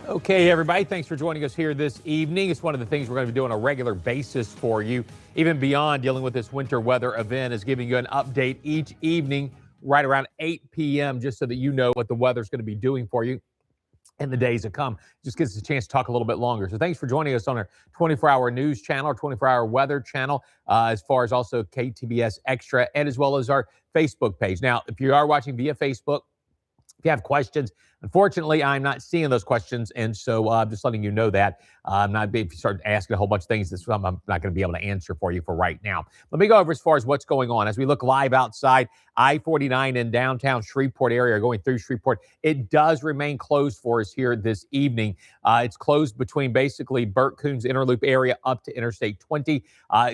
Okay, everybody, thanks for joining us here this evening. It's one of the things we're going to be doing on a regular basis for you, even beyond dealing with this winter weather event, is giving you an update each evening right around 8 p.m. just so that you know what the weather's going to be doing for you in the days to come. Just gives us a chance to talk a little bit longer. So thanks for joining us on our 24-hour news channel, our 24-hour weather channel, as far as also KTBS Extra, and as well as our Facebook page. Now, if you are watching via Facebook, if you have questions, unfortunately, I'm not seeing those questions, and so I'm just letting you know that. If you start asking a whole bunch of things, I'm not going to be able to answer for you for right now. Let me go over as far as what's going on. As we look live outside, I-49 in downtown Shreveport area, going through Shreveport, it does remain closed for us here this evening. It's closed between basically Burt Coons Interloop area up to Interstate 20.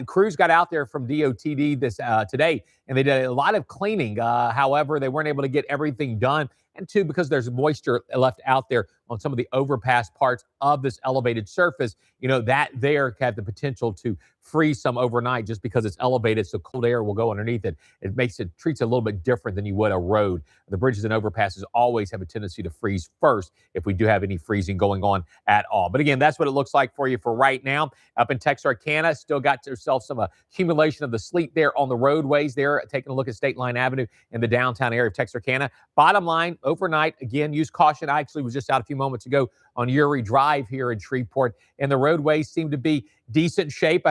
Crews got out there from DOTD today, and they did a lot of cleaning. However, they weren't able to get everything done. And two, because there's moisture left out there on some of the overpass parts of this elevated surface, that there had the potential to freeze some overnight just because it's elevated, so cold air will go underneath it. It treats it a little bit different than you would a road. The bridges and overpasses always have a tendency to freeze first if we do have any freezing going on at all. But again, that's what it looks like for you for right now. Up in Texarkana, still got yourself some accumulation of the sleet there on the roadways there. Taking a look at State Line Avenue in the downtown area of Texarkana. Bottom line, overnight, again, use caution. I actually was just out a few moments ago on Uri Drive here in Shreveport, and the roadways seem to be decent shape.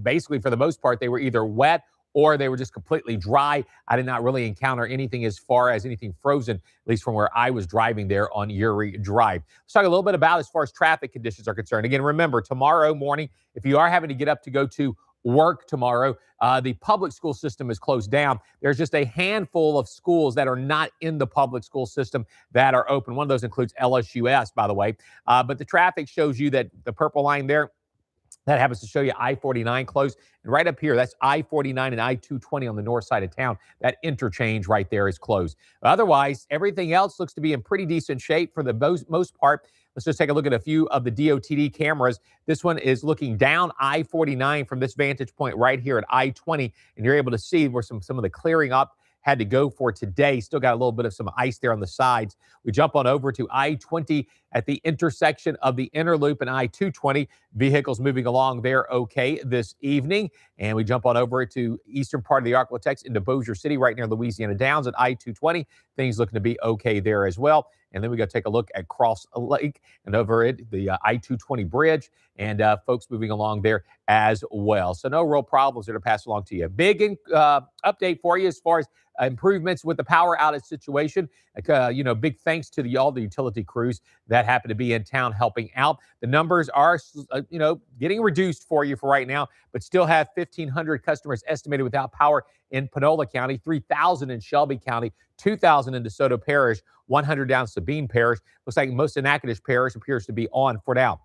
Basically, for the most part, they were either wet or they were just completely dry. I did not really encounter anything as far as anything frozen, at least from where I was driving there on Uri Drive. Let's talk a little bit about as far as traffic conditions are concerned. Again, remember, tomorrow morning, if you are having to get up to go to work tomorrow, the public school system is closed down. There's just a handful of schools that are not in the public school system that are open. One of those includes LSUS, by the way. But the traffic shows you that the purple line there, that happens to show you I-49 closed. And right up here, that's I-49 and I-220 on the north side of town. That interchange right there is closed. But otherwise, everything else looks to be in pretty decent shape for the most part. Let's just take a look at a few of the DOTD cameras. This one is looking down I-49 from this vantage point right here at I-20, and you're able to see where some of the clearing up had to go for today. Still got a little bit of some ice there on the sides. We jump on over to I-20 at the intersection of the Interloop and I-220. Vehicles moving along there okay this evening. And we jump on over to eastern part of the Arklatex into Bossier City, right near Louisiana Downs at I-220. Things looking to be okay there as well. And then we got to take a look at Cross Lake and over at the I-220 bridge, and folks moving along there as well. So no real problems that are passed along to you. Big update for you as far as improvements with the power outage situation. Big thanks to all the utility crews that happen to be in town helping out. The numbers are, getting reduced for you for right now, but still have 1,500 customers estimated without power in Panola County, 3,000 in Shelby County, 2,000 in DeSoto Parish, 100 down Sabine Parish. Looks like most of Natchitoches Parish appears to be on for now.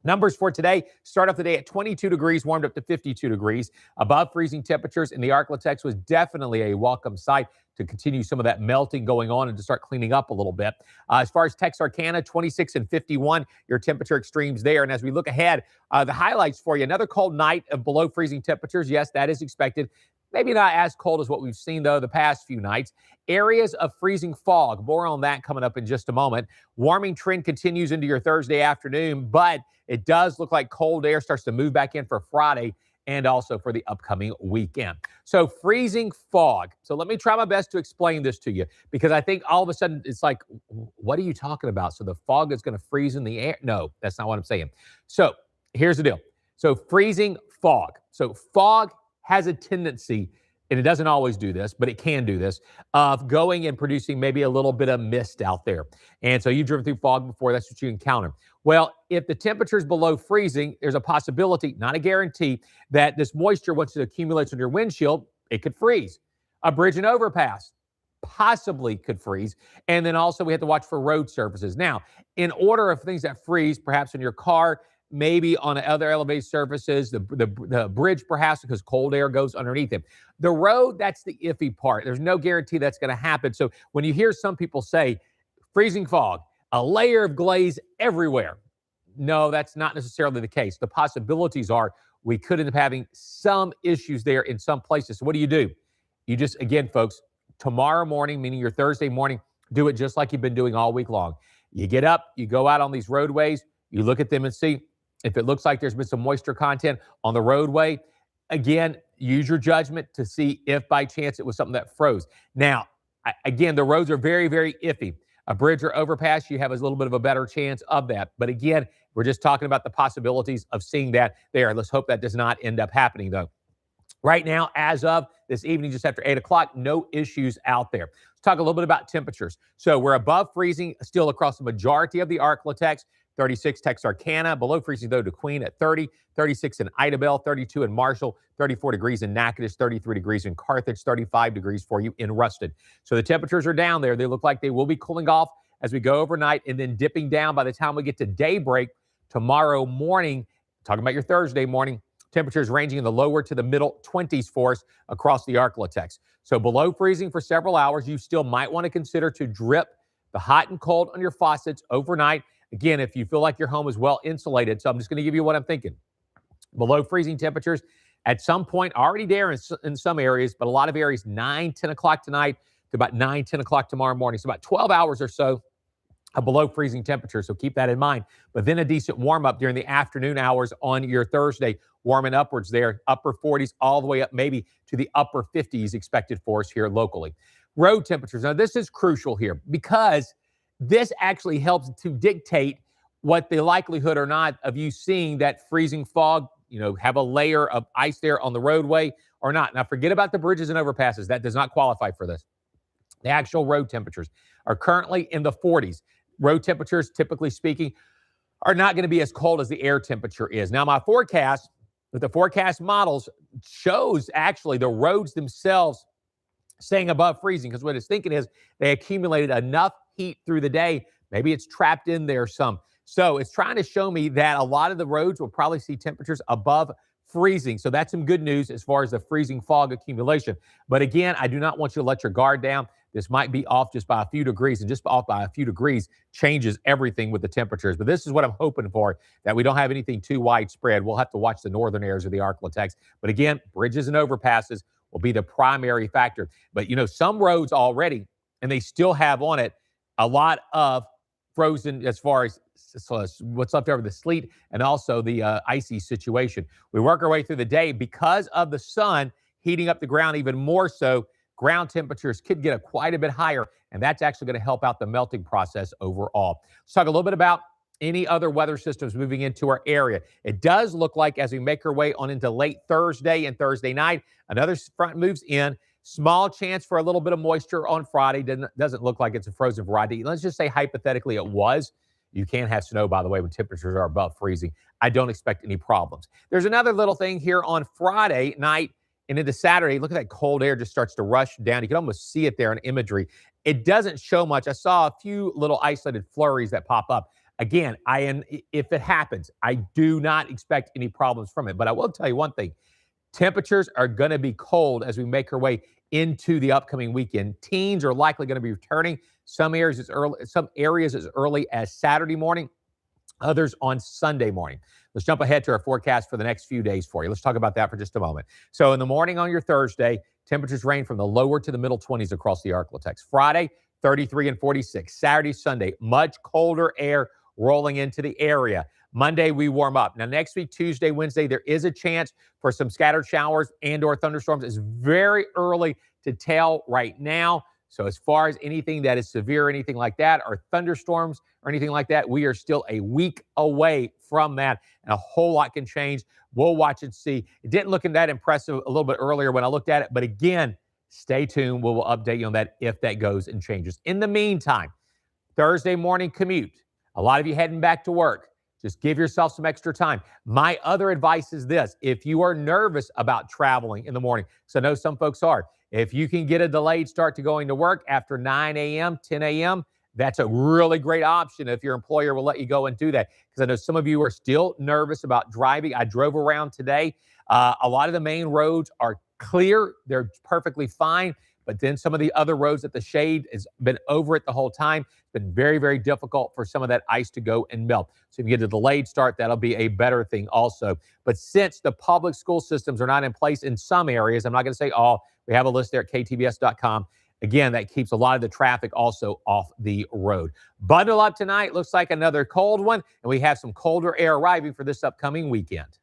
Numbers for today start off the day at 22 degrees, warmed up to 52 degrees. Above freezing temperatures in the Arklatex was definitely a welcome sight to continue some of that melting going on and to start cleaning up a little bit. As far as Texarkana, 26 and 51, your temperature extremes there. And as we look ahead, the highlights for you, another cold night of below freezing temperatures. Yes, that is expected. Maybe not as cold as what we've seen, though, the past few nights. Areas of freezing fog. More on that coming up in just a moment. Warming trend continues into your Thursday afternoon, but it does look like cold air starts to move back in for Friday and also for the upcoming weekend. So freezing fog. So let me try my best to explain this to you, because I think all of a sudden it's like, what are you talking about? So the fog is going to freeze in the air? No, that's not what I'm saying. So here's the deal. So freezing fog. So fog has a tendency, and it doesn't always do this, but it can do this, of going and producing maybe a little bit of mist out there. And so you've driven through fog before, that's what you encounter. Well, if the temperature is below freezing, there's a possibility, not a guarantee, that this moisture, once it accumulates on your windshield, it could freeze. A bridge and overpass possibly could freeze. And then also we have to watch for road surfaces. Now, in order of things that freeze, perhaps in your car, maybe on other elevated surfaces, the bridge perhaps, because cold air goes underneath it. The road, that's the iffy part. There's no guarantee that's going to happen. So when you hear some people say freezing fog, a layer of glaze everywhere, no, that's not necessarily the case. The possibilities are we could end up having some issues there in some places. So what do? You just, again, folks, tomorrow morning, meaning your Thursday morning, do it just like you've been doing all week long. You get up, you go out on these roadways, you look at them and see if it looks like there's been some moisture content on the roadway. Again, use your judgment to see if by chance it was something that froze. Now, again, the roads are very, very iffy. A bridge or overpass, you have a little bit of a better chance of that. But again, we're just talking about the possibilities of seeing that there. Let's hope that does not end up happening, though. Right now, as of this evening, just after 8 o'clock, no issues out there. Let's talk a little bit about temperatures. So we're above freezing still across the majority of the Arklatex. 36 Texarkana, below freezing though to Queen at 30, 36 in Idabel, 32 in Marshall, 34 degrees in Natchitoches, 33 degrees in Carthage, 35 degrees for you in Ruston. So the temperatures are down there. They look like they will be cooling off as we go overnight and then dipping down by the time we get to daybreak tomorrow morning. Talking about your Thursday morning, temperatures ranging in the lower to the middle 20s for us across the Arklatex. So below freezing for several hours, you still might want to consider to drip the hot and cold on your faucets overnight. Again, if you feel like your home is well insulated. So I'm just going to give you what I'm thinking. Below freezing temperatures at some point, already there in some areas, but a lot of areas 9, 10 o'clock tonight to about 9, 10 o'clock tomorrow morning. So about 12 hours or so of below freezing temperature. So keep that in mind. But then a decent warm up during the afternoon hours on your Thursday, warming upwards there, upper 40s all the way up maybe to the upper 50s expected for us here locally. Road temperatures. Now, this is crucial here because this actually helps to dictate what the likelihood or not of you seeing that freezing fog, have a layer of ice there on the roadway or not. Now, forget about the bridges and overpasses. That does not qualify for this. The actual road temperatures are currently in the 40s. Road temperatures, typically speaking, are not going to be as cold as the air temperature is. Now, my forecast with the forecast models shows actually the roads themselves staying above freezing because what it's thinking is they accumulated enough heat through the day. Maybe it's trapped in there some. So it's trying to show me that a lot of the roads will probably see temperatures above freezing. So that's some good news as far as the freezing fog accumulation. But again, I do not want you to let your guard down. This might be off just by a few degrees, and just off by a few degrees changes everything with the temperatures. But this is what I'm hoping for, that we don't have anything too widespread. We'll have to watch the northern areas of the Arklatex. But again, bridges and overpasses will be the primary factor. But, some roads already, and they still have on it a lot of frozen as far as what's left over, the sleet and also the icy situation. We work our way through the day because of the sun heating up the ground even more so. Ground temperatures could get quite a bit higher, and that's actually going to help out the melting process overall. Let's talk a little bit about any other weather systems moving into our area. It does look like as we make our way on into late Thursday and Thursday night, another front moves in. Small chance for a little bit of moisture on Friday. Doesn't look like it's a frozen variety. Let's just say hypothetically it was. You can have snow, by the way, when temperatures are above freezing. I don't expect any problems. There's another little thing here on Friday night and into Saturday. Look at that cold air just starts to rush down. You can almost see it there in imagery. It doesn't show much. I saw a few little isolated flurries that pop up. Again, if it happens, I do not expect any problems from it. But I will tell you one thing. Temperatures are going to be cold as we make our way into the upcoming weekend. Teens are likely going to be returning. Some areas as early as Saturday morning, others on Sunday morning. Let's jump ahead to our forecast for the next few days for you. Let's talk about that for just a moment. So in the morning on your Thursday, temperatures range from the lower to the middle 20s across the Arklatex. Friday, 33 and 46. Saturday, Sunday, much colder air rolling into the area. Monday, we warm up. Now, next week, Tuesday, Wednesday, there is a chance for some scattered showers and or thunderstorms. It's very early to tell right now. So as far as anything that is severe or anything like that, or thunderstorms or anything like that, we are still a week away from that, and a whole lot can change. We'll watch and see. It didn't look that impressive a little bit earlier when I looked at it, but again, stay tuned. We will update you on that if that goes and changes. In the meantime, Thursday morning commute. A lot of you heading back to work. Just give yourself some extra time. My other advice is this. If you are nervous about traveling in the morning, because I know some folks are, if you can get a delayed start to going to work after 9 a.m., 10 a.m., that's a really great option if your employer will let you go and do that. Because I know some of you are still nervous about driving. I drove around today. A lot of the main roads are clear. They're perfectly fine. But then some of the other roads that the shade has been over it the whole time. It's been very, very difficult for some of that ice to go and melt. So if you get a delayed start, that'll be a better thing also. But since the public school systems are not in place in some areas, I'm not going to say all, we have a list there at ktbs.com. Again, that keeps a lot of the traffic also off the road. Bundle up tonight. Looks like another cold one, and we have some colder air arriving for this upcoming weekend.